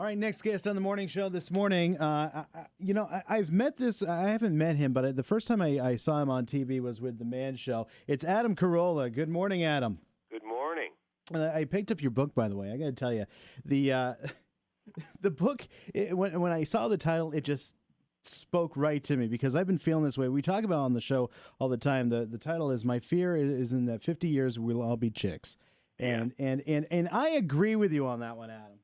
All right, next guest on the morning show this morning. I've met this. I haven't met him, but the first time I saw him on TV was with The Man Show. It's Adam Carolla. Good morning, Adam. Good morning. I picked up your book, by the way. I got to tell you, the book. When I saw the title, it just spoke right to me because I've been feeling this way. We talk about on the show all the time. The title is "My Fear is in that 50 years we'll all be chicks," and I agree with you on that one, Adam.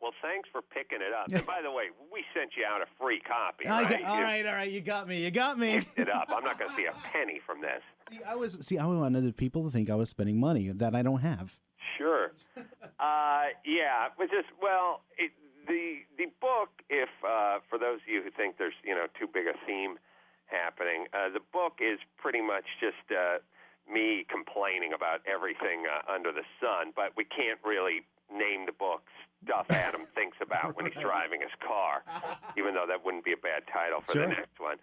Well, thanks for picking it up. And by the way, we sent you out a free copy, All right? right. You got me. Picked it up. I'm not going to see a penny from this. I wanted people to think I was spending money that I don't have. Sure. The book, if for those of you who think there's too big a theme happening, the book is pretty much just me complaining about everything under the sun, but we can't really name the book Stuff Adam Thinks About When He's Driving His Car, even though that wouldn't be a bad title for the next one.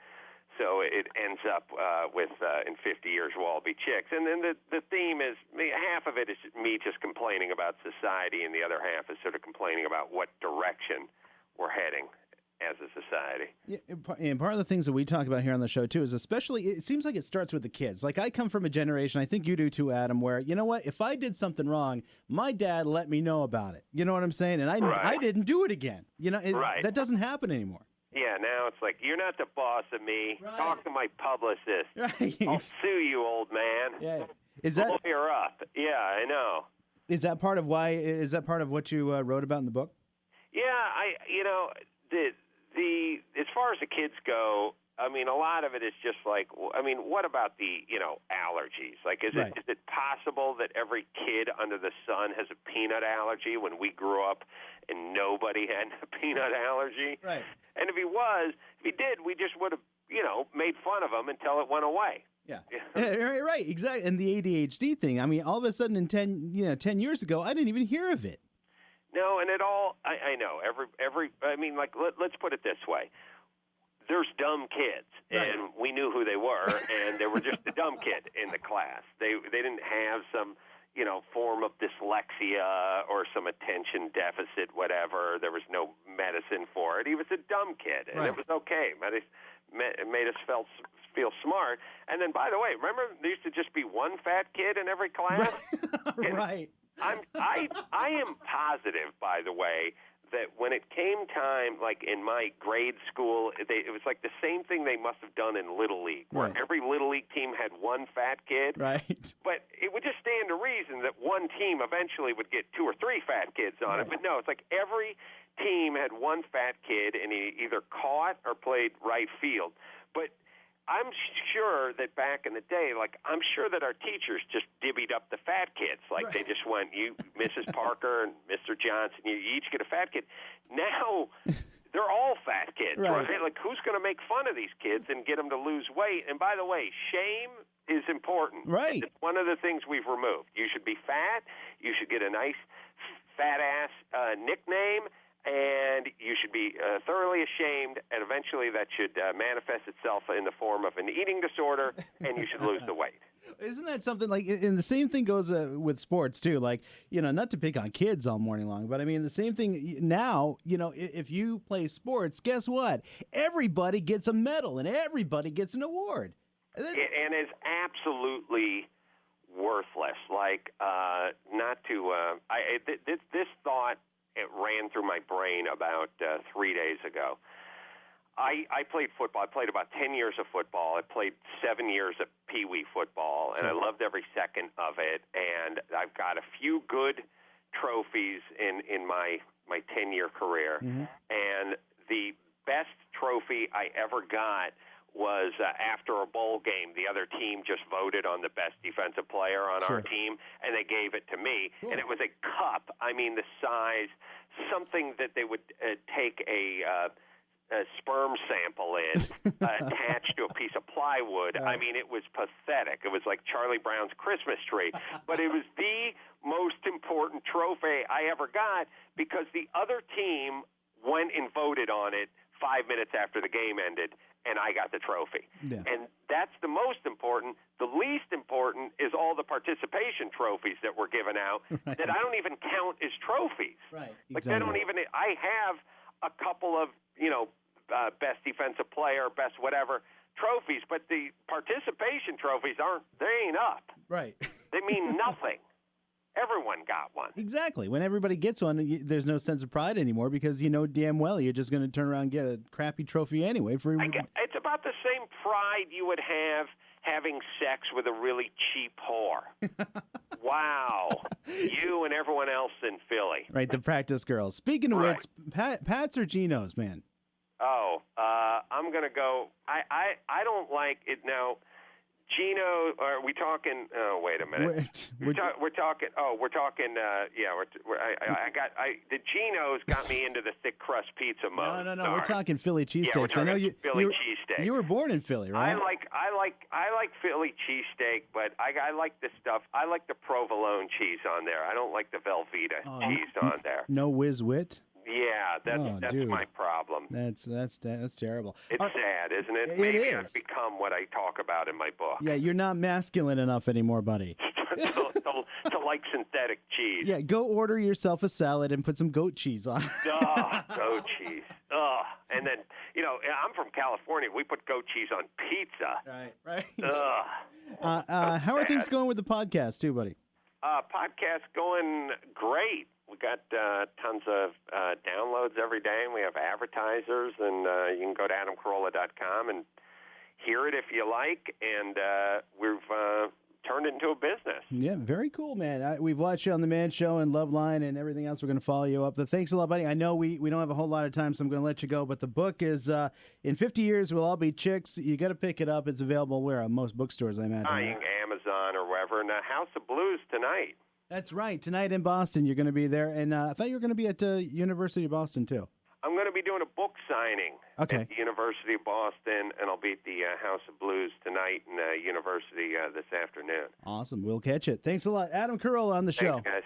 So it ends up with in 50 years we'll all be chicks. And then the theme is, half of it is me just complaining about society, and the other half is sort of complaining about what direction we're heading as a society. Yeah, and part of the things that we talk about here on the show, too, is especially, it seems like it starts with the kids. Like, I come from a generation, I think you do too, Adam, where, you know what, if I did something wrong, my dad let me know about it. You know what I'm saying? And I didn't do it again. That doesn't happen anymore. Yeah, now it's like, you're not the boss of me. Right. Talk to my publicist. Right. I'll sue you, old man. Yeah. Is that lawyer up? Yeah, I know. Is that part of what you wrote about in the book? Yeah, as far as the kids go, I mean, a lot of it is just like, what about the, allergies? Like, is it possible that every kid under the sun has a peanut allergy when we grew up and nobody had a peanut allergy? Right. And if he did, we just would have, made fun of him until it went away. Yeah. Right, exactly. And the ADHD thing, I mean, all of a sudden in 10 years ago, I didn't even hear of it. No, and I know, let's put it this way. There's dumb kids, and we knew who they were, and they were just a dumb kid in the class. They didn't have some, form of dyslexia or some attention deficit, whatever. There was no medicine for it. He was a dumb kid, and it was okay. It made us feel smart. And then, by the way, remember there used to just be one fat kid in every class? Right. I am positive, by the way, that when it came time, like in my grade school, it was like the same thing they must have done in Little League, where every Little League team had one fat kid. Right. But it would just stand to reason that one team eventually would get 2 or 3 fat kids on it. But no, it's like every team had one fat kid, and he either caught or played right field. But I'm sure that back in the day, I'm sure that our teachers just divvied up the fat kids. They just went, you, Mrs. Parker and Mr. Johnson, you each get a fat kid. Now they're all fat kids, right? Like, who's going to make fun of these kids and get them to lose weight? And by the way, shame is important. Right. It's one of the things we've removed. You should be fat. You should get a nice fat-ass nickname. And you should be thoroughly ashamed, and eventually that should manifest itself in the form of an eating disorder, and you should lose the weight. Isn't that something like, and the same thing goes with sports too, like, not to pick on kids all morning long, but I mean, the same thing now, if you play sports, guess what? Everybody gets a medal and everybody gets an award. And it's absolutely worthless. This thought, it ran through my brain about 3 days ago. I played football. I played about 10 years of football. I played 7 years of peewee football, and I loved every second of it. And I've got a few good trophies in my 10-year career. Mm-hmm. And the best trophy I ever got was after a bowl game. The other team just voted on the best defensive player on our team, and they gave it to me. Cool. And it was a cup. I mean, the size, something that they would take a sperm sample in, attached to a piece of plywood. I mean, it was pathetic. It was like Charlie Brown's Christmas tree. But it was the most important trophy I ever got because the other team went and voted on it 5 minutes after the game ended, and I got the trophy. Yeah. And that's the most important. The least important is all the participation trophies that were given out Right. that I don't even count as trophies. Right. Like they don't even. I have a couple of best defensive player, best whatever trophies, but the participation trophies ain't up. Right. They mean nothing. Everyone got one. Exactly. When everybody gets one, there's no sense of pride anymore because you know damn well you're just going to turn around and get a crappy trophy anyway. It's about the same pride you would have having sex with a really cheap whore. Wow. You and everyone else in Philly. Right, the practice girls. Speaking of Right. which, Pat's or Geno's, man? I'm going to go. I don't like it now. Gino, are we talking? Oh, wait a minute. We're talking. We're talking. The Geno's got me into the thick crust pizza mode. No. Sorry. We're talking Philly cheesesteaks. Yeah, we're talking I know you. Philly cheesesteak. You were born in Philly, right? I like Philly cheesesteak, but I like the stuff. I like the provolone cheese on there. I don't like the Velveeta cheese on there. No whiz wit. Yeah, that's dude. my problem. That's terrible. It's sad, isn't it? It Maybe is. I've become what I talk about in my book. Yeah, you're not masculine enough anymore, buddy. to like synthetic cheese. Yeah, go order yourself a salad and put some goat cheese on. Goat cheese. And then, I'm from California. We put goat cheese on pizza. Right. How are things going with the podcast, too, buddy? Podcast going great. We got tons of downloads every day, and we have advertisers, and you can go to AdamCarolla.com and hear it if you like, and we've turned it into a business. Yeah, very cool, man. We've watched you on The Man Show and Love Line and everything else. We're going to follow you up. Thanks a lot, buddy. I know we don't have a whole lot of time, so I'm going to let you go, but the book is In 50 Years, We'll All Be Chicks. You got to pick it up. It's available where? Most bookstores, I imagine. You can Amazon or wherever, and House of Blues tonight. That's right. Tonight in Boston, you're going to be there. And I thought you were going to be at University of Boston, too. I'm going to be doing a book signing at the University of Boston, and I'll be at the House of Blues tonight and University this afternoon. Awesome. We'll catch it. Thanks a lot. Adam Carolla on the show. Thanks, guys.